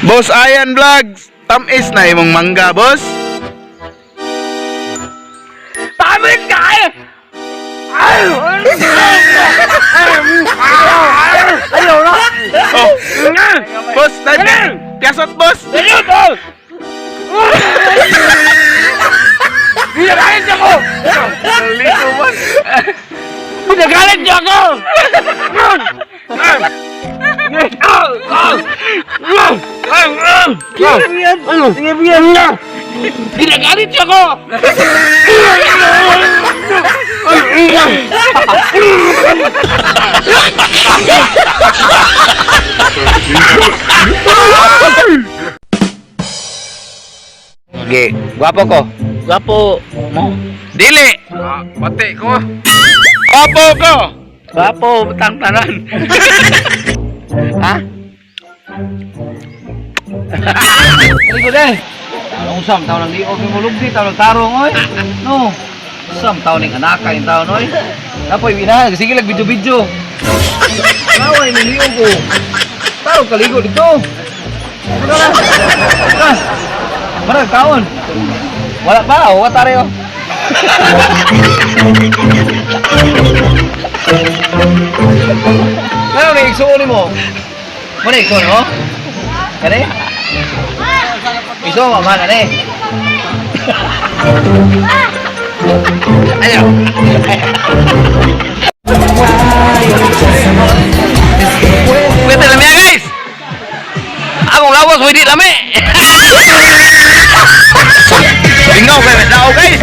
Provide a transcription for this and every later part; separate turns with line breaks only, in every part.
Boss Ayan Vlogs, tamis na imong mangga, boss.
Tamis ka eh! Ayaw na!
Oh, boss, piyasot, boss.
Pinagalit niya ko!
Lito, boss.
Pinagalit niya ko! Pinagalit niya ko!
Okay, gwapo ko.
Gwapo mo?
Dili. Pati ko. Opo ko.
Gwapo, batang tanan.
Ha?
Ano ko deh? Anong usam tao nang liog yung mulugdi, tao nang tarong oy. No. Usam tao ning anaka yung tao oy. Napoy binahan, sige lang video-video. Naway ning liog ko. Tao kaligo dito. Marag kaon. Wala pa, wala tayo. Kaya may igsuon mo. Mana igsuon mo? Kani? Igsuon mo man kani. Ayo.
Pwede lang yan, guys! Akong lawas, pwede lami! Bingaw kayo, tao, guys!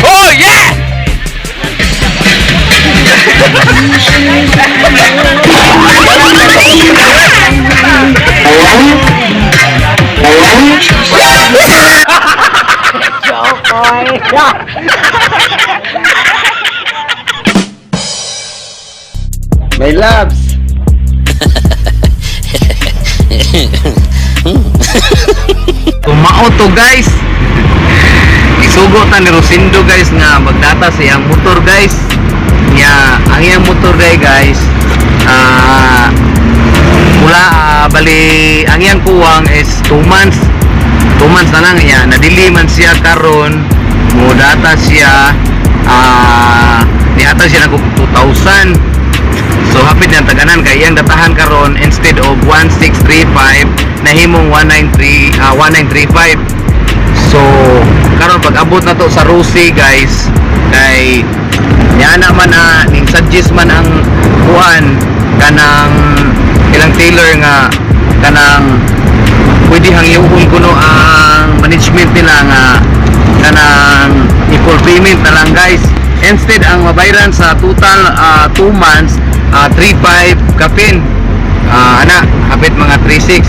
Oh, yeah!
My loves.
Tumao to, guys! Isugo ta ni Rosindo, guys, nga magdata sa iyang motor, guys. Ang iyang motor, guys, mula bali ang iyang kuwang is 2 months. 2 months na lang iya. Nadili man siya karon, mo data siya niata siya nag 2,000. So hapit niyang taganan kay iyang datahan karon instead of 1635 nahimong 1935. So karon pag abot na to sa Rusi, guys, kay niya naman na ning suggest man ang kuan kanang ilang tailor nga kanang pwede hangyuhon kuno ang management nila nga kanang i-full payment na lang, guys, instead ang mabayran sa total 2 months 3.5 kapin ana hapit mga 3.6.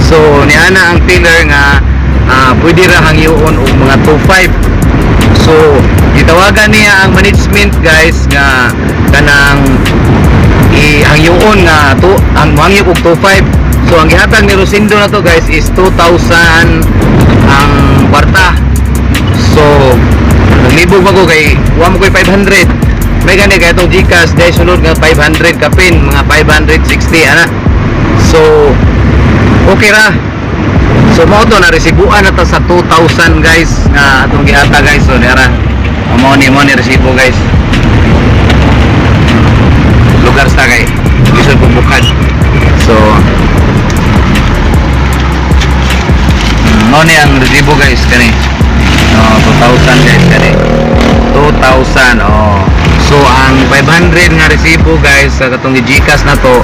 So niana ang tailor nga pwede ra hangyuhon og mga 2.5. So gitawagan niya ang management, guys, nga kanang ihangyoon nga to ang mangyo og 2.5. So ang gihatag ni Rosindo na to, guys, is 2,000 ang kwarta. So naglibog ako kay wa mo koy 500. May gani kay itong GCash dahil sunod nga 500 kapin, mga 560 ana. So okay ra. So mo to na resibuan na to sa 2,000, guys, nga atong gihatag, guys. So dara mo ni resibo, guys. Lugar sa kay lisod pubukad. So mo ni ang resibo, guys, kani 2,000, guys, kani 2,000. So ang 500 nga resibo, guys, sa katong GCash na to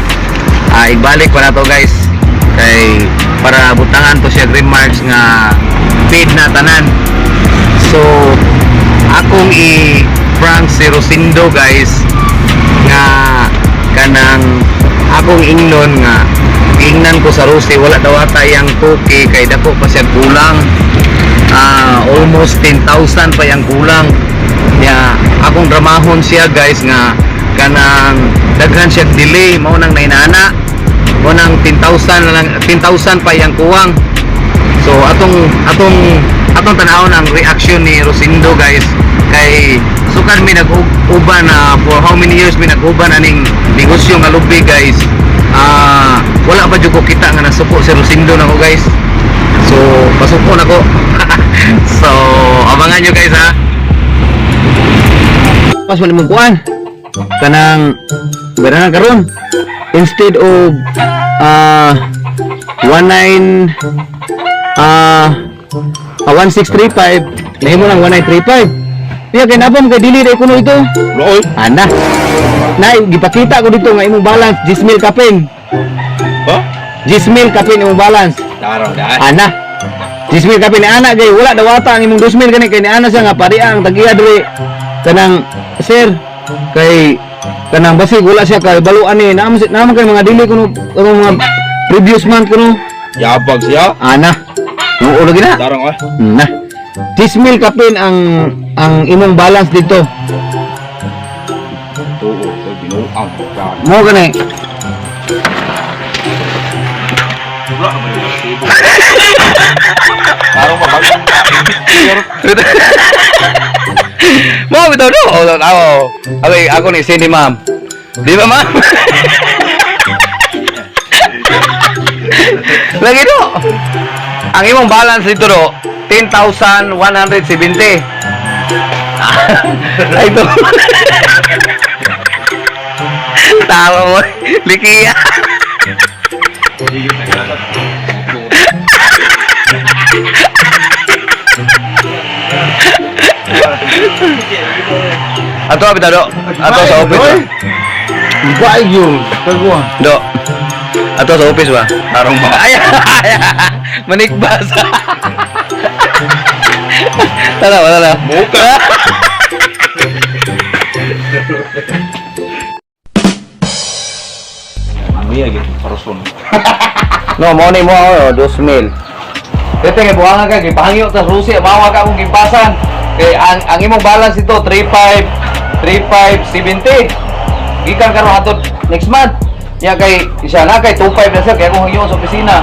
ibalik pa na to, guys, kay para butangan to siya remarks nga paid na tanan. So akong i-prank si Rosindo, guys, nga kanang akong ingnon nga ingnan ko sa Rusi wala daw ata yang tuki kay dako pa siya kulang, almost 10,000 pa yang kulang niya. Akong dramahon siya, guys, nga kanang daghan siya delay mao nang nainana mo nang 10,000 na lang, 10,000 pa yang kuwang. So atong tanawon ang reaction ni Rosindo, guys, kay sukan mi nag-uban na for how many years mi nag-uban aning negosyo nga lubi guys. Wala pa jud ko kita nga nasuko si Rosindo nako guys. So pasuko nako. So abangan nyo guys ha. Pas mo nimong kuan kanang beranan karon instead of 1635 nahimo lang 1935. Iya kay nabam kay dili day kuno ito.
Loy.
Ana. Nay gipakita ko dito nga imong balance 10,000 kapin.
Ba?
10,000 kapin imong balance.
Tarong daan.
Ana. 10,000 kapin ni ana gay wala daw ata ang imong 2,000 kani kay ni ana siya nga pariang tagiya diri kanang sir kay kanang basig wala siya kay baluan ni naman kay mga dili kuno mga previous month kuno.
Yabag siya.
Ana. Nuulo gina.
Tarong ah.
Na. 10,000 kapin ang imong balance dito.
Tuo, binuang.
Mo gani.
Tarong pa bang.
Mo bitaw do. Ako ni sini ma'am. Di ba ma'am? Lagi do. Ang imong balance dito do 10,170. Ay do. Tawa mo. Likiya. Ato apa do? Ato sa office.
Baik yun. Kagwa.
Do. Ato sa office ba?
Tarong ba?
Ay. Menikbas. Tara.
Buka. Iya gitu, person.
No, mo ni mo 2,000. Tete nga buhangan ka gipahangyo ta Rusi, mawa ka akong gimpasan. Kay ang imong balance ito 3570. Gikan karon ato next month. Ya kay isa na kay 25 na sir kay akong hangyo sa opisina.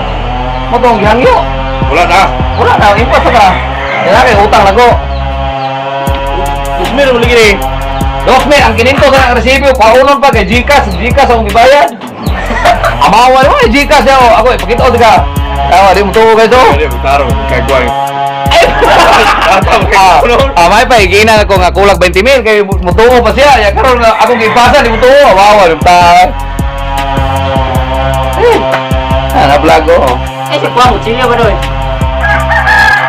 Mo tong gihangyo.
Wala na.
Wala na impas ka. Kaya kay utang lago.
Usmir mo lagi ni.
Dosme ang kininto sa resibo paunon pa kay Gcash akong gibayad. Amawan mo Gcash ako ipakita ko diga. Tawa di mo tuo kay to.
Tarong kagwa.
May pa higina ko nga kulag 20,000 kay mutuo pa siya. Ya karon akong gipasa di mutuo. Wawa ta. Ana blago.
Si Juan, kutsilyo ba doon?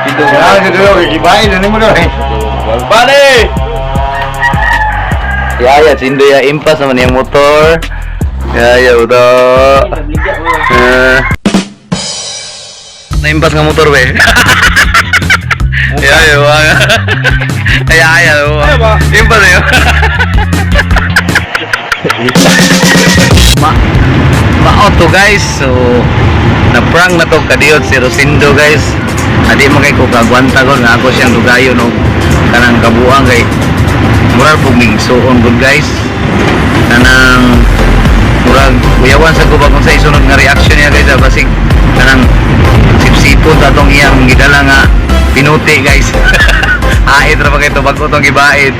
Dito
Ya, gitu. Ibahin na mo doy. Bale.
ya sindo ya impas naman yung motor. Ya udah. Naimpas nga motor be. Ya wang. Ya impas ya. Auto guys, so na-prank na to kadiyot si Rosindo guys. Adi mo kay ko kagwanta ko nga ako siyang lugayo no kanang kabuang kay murag pugming suon good guys. Kanang murag uyawan sa ko ba kung sa isunod nga reaction niya guys basig kanang sipsipon atong iyang gidala nga pinuti guys. Ait ra pa kay to bago tong gibaid.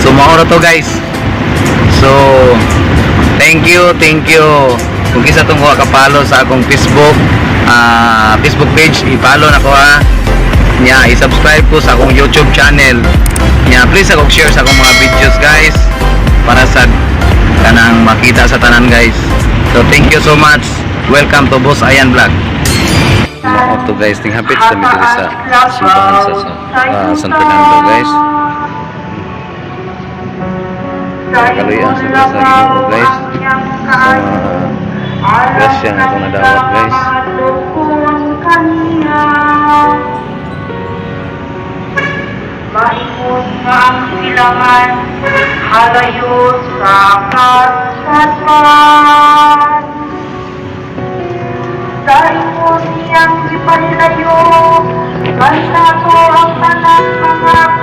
So mao ra to guys. So thank you kung kisa itong kuha kapalo sa akong Facebook page, i-follow na ko ha nya, i-subscribe ko sa akong YouTube channel nya, please akong share sa akong mga videos guys para sa kanang makita sa tanan guys. So thank you so much, welcome to Boss Ayan Vlog. Auto guys, ting hapit sa dito sa simbahan sa San Fernando guys. Kaluyan sa Ginoo guys. Grasya nga itong nadawat guys.
Maingon nga ang silangan, halayo sa kasaswan. Sa ingon niyang ipalayo, kansa ko ang tanan mga